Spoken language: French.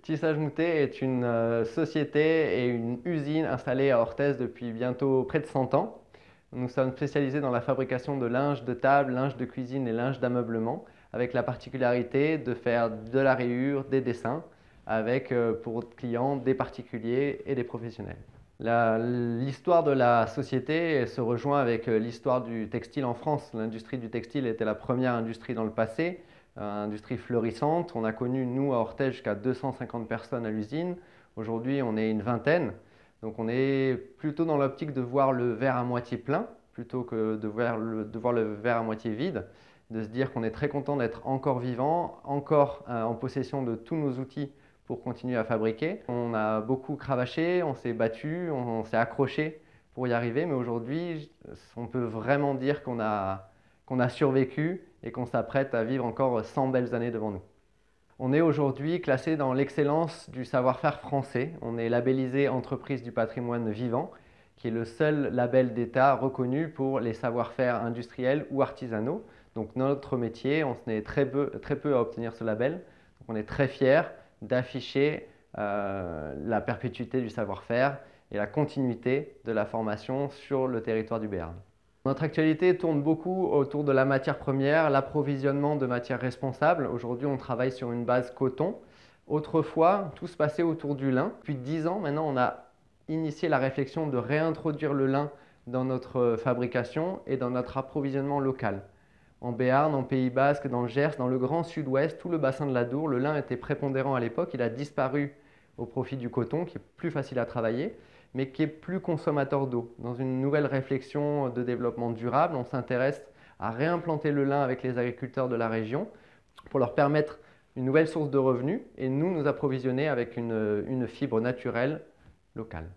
Tissage Moutet est une société et une usine installée à Orthez depuis bientôt près de 100 ans. Nous sommes spécialisés dans la fabrication de linge de table, linge de cuisine et linge d'ameublement, avec la particularité de faire de la rayure, des dessins, avec pour clients des particuliers et des professionnels. L'histoire de la société se rejoint avec l'histoire du textile en France. L'industrie du textile était la première industrie dans le passé, industrie fleurissante. On a connu, nous, à Orthez, jusqu'à 250 personnes à l'usine. Aujourd'hui, on est une vingtaine. Donc on est plutôt dans l'optique de voir le verre à moitié plein, plutôt que de voir le verre à moitié vide, de se dire qu'on est très content d'être encore vivant, encore en possession de tous nos outils pour continuer à fabriquer. On a beaucoup cravaché, on s'est battu, on s'est accroché pour y arriver, mais aujourd'hui, on peut vraiment dire qu'on a survécu et qu'on s'apprête à vivre encore 100 belles années devant nous. On est aujourd'hui classé dans l'excellence du savoir-faire français. On est labellisé Entreprise du patrimoine vivant, qui est le seul label d'État reconnu pour les savoir-faire industriels ou artisanaux. Donc notre métier, on est très peu à obtenir ce label. Donc on est très fiers d'afficher la perpétuité du savoir-faire et la continuité de la formation sur le territoire du Béarn. Notre actualité tourne beaucoup autour de la matière première, l'approvisionnement de matières responsables. Aujourd'hui, on travaille sur une base coton. Autrefois, tout se passait autour du lin. Depuis 10 ans, maintenant, on a initié la réflexion de réintroduire le lin dans notre fabrication et dans notre approvisionnement local. En Béarn, en Pays Basque, dans le Gers, dans le grand sud-ouest, tout le bassin de l'Adour, le lin était prépondérant à l'époque. Il a disparu au profit du coton, qui est plus facile à travailler, mais qui est plus consommateur d'eau. Dans une nouvelle réflexion de développement durable, on s'intéresse à réimplanter le lin avec les agriculteurs de la région pour leur permettre une nouvelle source de revenus et nous approvisionner avec une fibre naturelle locale.